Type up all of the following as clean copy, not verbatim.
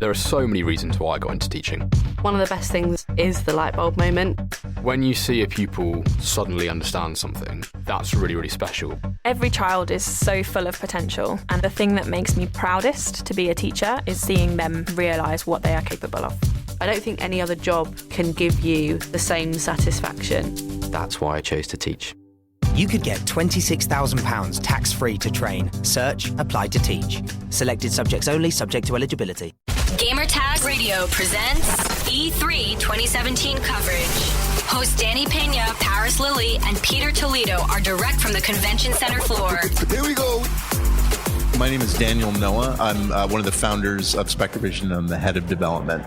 There are so many reasons why I got into teaching. One of the best things is the light bulb moment. When you see a pupil suddenly understand something, that's really, really special. Every child is so full of potential, and the thing that makes me proudest to be a teacher is seeing them realise what they are capable of. I don't think any other job can give you the same satisfaction. That's why I chose to teach. You could get £26,000 tax-free to train. Search, apply to teach. Selected subjects only, subject to eligibility. Gamertag Radio presents E3 2017 coverage. Hosts Danny Pena, Paris Lilly, and Peter Toledo are direct from the convention center floor. Here we go. My name is Daniel Noah. I'm one of the founders of Spectrevision. I'm the head of development.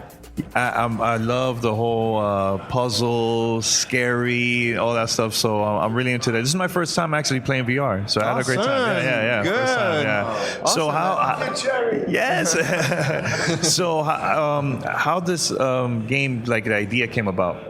I love the whole puzzle, scary, all that stuff. So I'm really into that. This is my first time actually playing VR, so I had a great time. Yeah. Good. First time, yeah. Awesome. So yes. So how this game, like the idea, came about?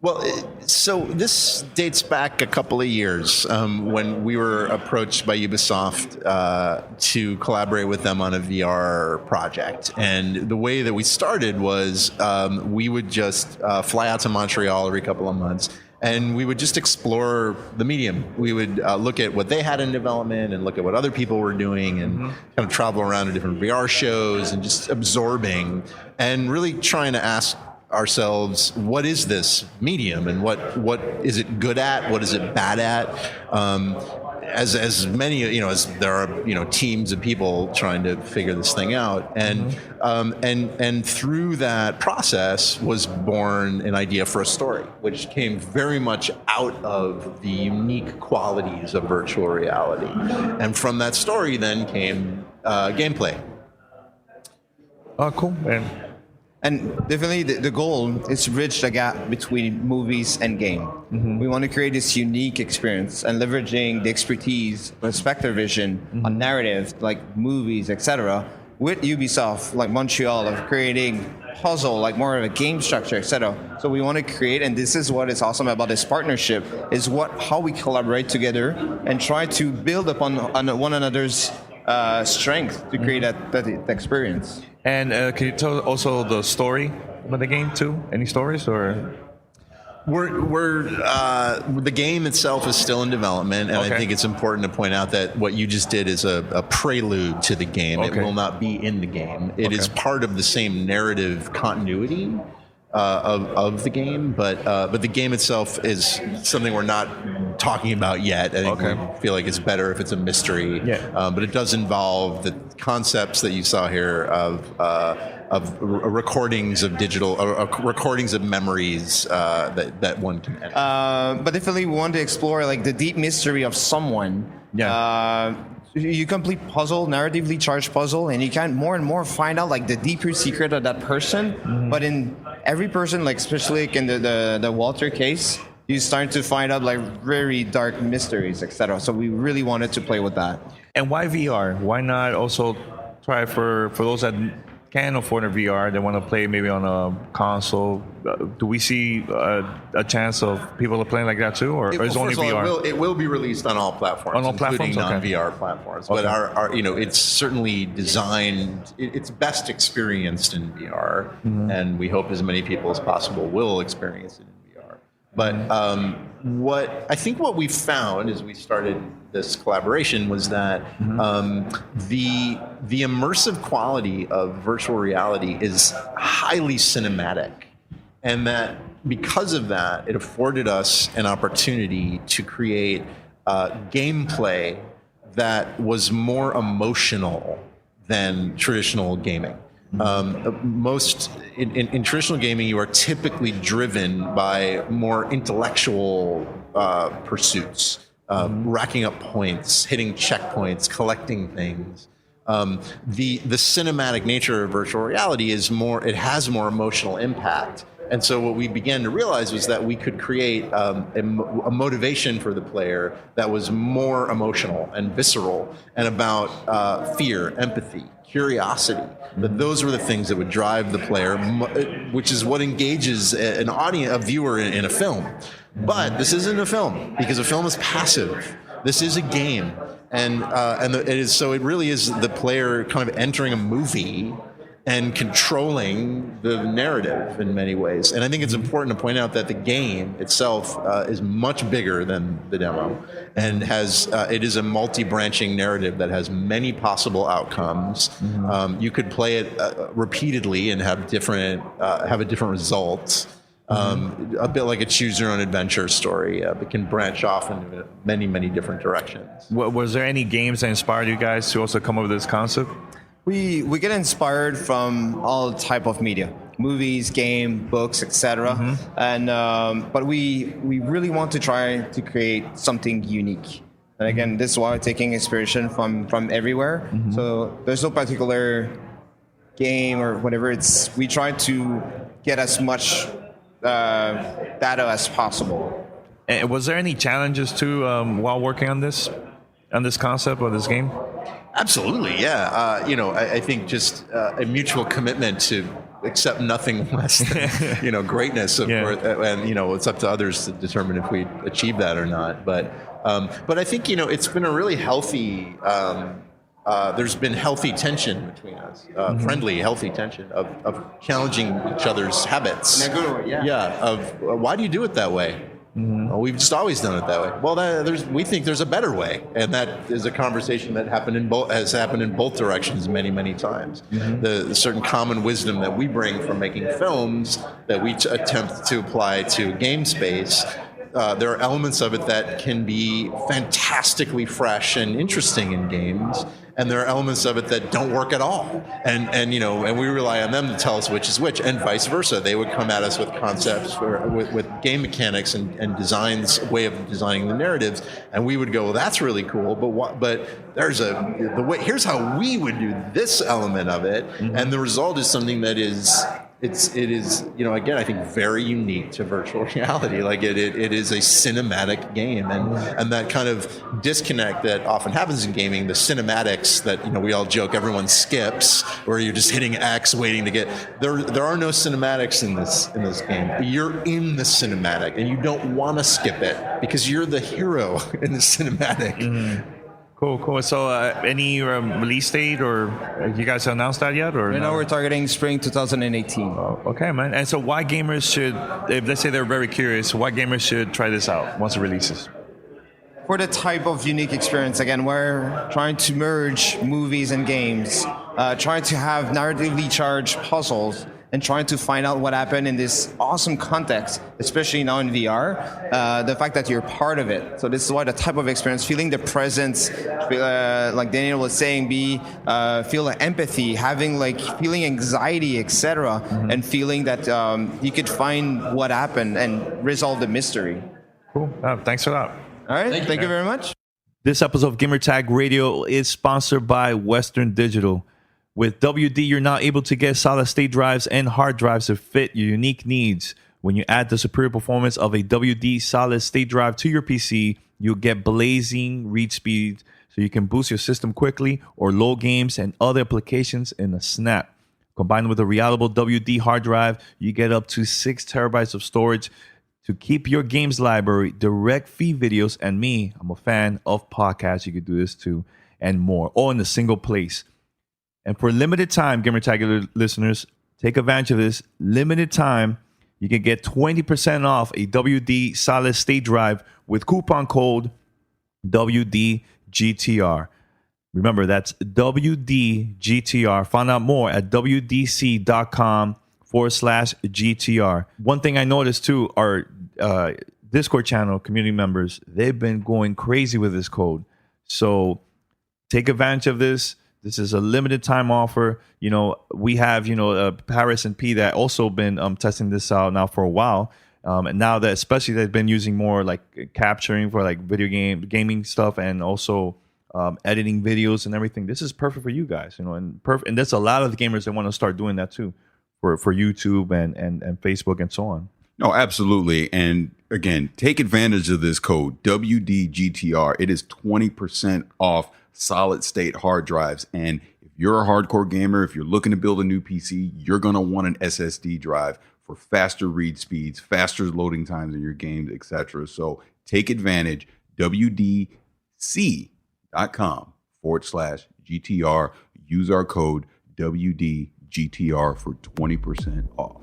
Well, so this dates back a couple of years when we were approached by Ubisoft to collaborate with them on a VR project. And the way that we started was we would just fly out to Montreal every couple of months, and we would just explore the medium. We would look at what they had in development and look at what other people were doing, and kind of travel around to different VR shows and just absorbing and really trying to ask ourselves, what is this medium, and what is it good at, what is it bad at? As many, as there are, teams of people trying to figure this thing out, and through that process was born an idea for a story, which came very much out of the unique qualities of virtual reality, and from that story then came gameplay. Oh, cool. And definitely the goal is to bridge the gap between movies and game. We want to create this unique experience, and leveraging the expertise with Spectrevision on narrative, like movies, etc., with Ubisoft, like Montreal, of creating puzzle, like more of a game structure, etc. So we want to create, and this is what is awesome about this partnership, is how we collaborate together and try to build upon one another's strength to create that experience. And can you tell also the story of the game too? Any stories or? The game itself is still in development, and I think it's important to point out that what you just did is a prelude to the game. It will not be in the game. It is part of the same narrative continuity of the game, but the game itself is something we're not talking about yet. I think we feel like it's better if it's a mystery. But it does involve the concepts that you saw here of recordings of digital, recordings of memories that one can enter. But definitely we want to explore like the deep mystery of someone. You complete puzzle, narratively charged puzzle, and you can more and more find out like the deeper secret of that person. But in every person, like especially like in the Walter case, you start to find out like very dark mysteries, etc. So we really wanted to play with that. And why VR? Why not also try for those that can afford a VR, they want to play maybe on a console? Do we see a chance of people playing like that too, or is it only VR? It will be released on all platforms, on all including platforms? non-VR platforms. But our it's certainly designed. It's best experienced in VR, and we hope as many people as possible will experience it in VR. But what we found as we started this collaboration was that the immersive quality of virtual reality is highly cinematic, and that because of that, it afforded us an opportunity to create gameplay that was more emotional than traditional gaming. In traditional gaming, you are typically driven by more intellectual pursuits, racking up points, hitting checkpoints, collecting things. The cinematic nature of virtual reality is it has more emotional impact. And so what we began to realize was that we could create a motivation for the player that was more emotional and visceral, and about fear, empathy, curiosity. That those were the things that would drive the player, which is what engages a viewer in a film. But this isn't a film, because a film is passive. This is a game, and it really is the player kind of entering a movie and controlling the narrative in many ways. And I think it's important to point out that the game itself is much bigger than the demo, and has it is a multi-branching narrative that has many possible outcomes. You could play it repeatedly and have a different result. A bit like a choose your own adventure story. It can branch off into many, many different directions. Was there any games that inspired you guys to also come up with this concept? We get inspired from all type of media, movies, game, books, etc. And but we really want to try to create something unique. And again, this is why we're taking inspiration from everywhere. So there's no particular game or whatever. We try to get as much data as possible. And was there any challenges too while working on this concept or this game? Absolutely, yeah. I think just a mutual commitment to accept nothing less than greatness, of course, and it's up to others to determine if we achieve that or not. But I think it's been a really healthy. There's been healthy tension between us, friendly, healthy tension of challenging each other's habits. In a good way, yeah. Of why do you do it that way? Well, we've just always done it that way. Well, we think there's a better way, and that is a conversation that has happened in both directions many, many times. The certain common wisdom that we bring from making films that we attempt to apply to game space. There are elements of it that can be fantastically fresh and interesting in games, and there are elements of it that don't work at all. And we rely on them to tell us which is which, and vice versa. They would come at us with concepts with game mechanics and designs, way of designing the narratives, and we would go, well, that's really cool, but there's here's how we would do this element of it, and the result is something that is. It is, again, I think very unique to virtual reality. Like it is a cinematic game, and that kind of disconnect that often happens in gaming, the cinematics that we all joke everyone skips, where you're just hitting X waiting to get there are no cinematics in this game. You're in the cinematic, and you don't want to skip it because you're the hero in the cinematic. Cool. So, any release date, or you guys announced that yet? Or right now we're targeting spring 2018. Oh, okay, man. And so, why gamers should, if let's say they're very curious, why gamers should try this out once it releases? For the type of unique experience, again, we're trying to merge movies and games, trying to have narratively charged puzzles, and trying to find out what happened in this awesome context, especially now in VR, the fact that you're part of it. So this is why the type of experience, feeling the presence, like Daniel was saying, feel the empathy, feeling anxiety, etc., and feeling that you could find what happened and resolve the mystery. Cool. Thanks for that. All right. Thank you very much. This episode of Gamertag Radio is sponsored by Western Digital. With WD, you're now able to get solid-state drives and hard drives to fit your unique needs. When you add the superior performance of a WD solid-state drive to your PC, you'll get blazing read speed so you can boost your system quickly or load games and other applications in a snap. Combined with a reliable WD hard drive, you get up to 6 terabytes of storage to keep your games library, direct feed videos, and me, I'm a fan of podcasts, you could do this too, and more, all in a single place. And for limited time, Gamertag listeners, take advantage of this. Limited time, you can get 20% off a WD solid state drive with coupon code WDGTR. Remember, that's WDGTR. Find out more at WDC.com/GTR. One thing I noticed too, our Discord channel community members, they've been going crazy with this code. So take advantage of this. This is a limited time offer. We have, Paris and P that also been testing this out now for a while. And now that especially they've been using more like capturing for like gaming stuff and also editing videos and everything. This is perfect for you guys, and there's a lot of the gamers that want to start doing that too for YouTube and Facebook and so on. No, absolutely. And again, take advantage of this code WDGTR. It is 20% off solid state hard drives. And if you're a hardcore gamer, if you're looking to build a new PC, you're going to want an SSD drive for faster read speeds, faster loading times in your games, etc. So take advantage, WDC.com/GTR. Use our code WDGTR. GTR for 20% off.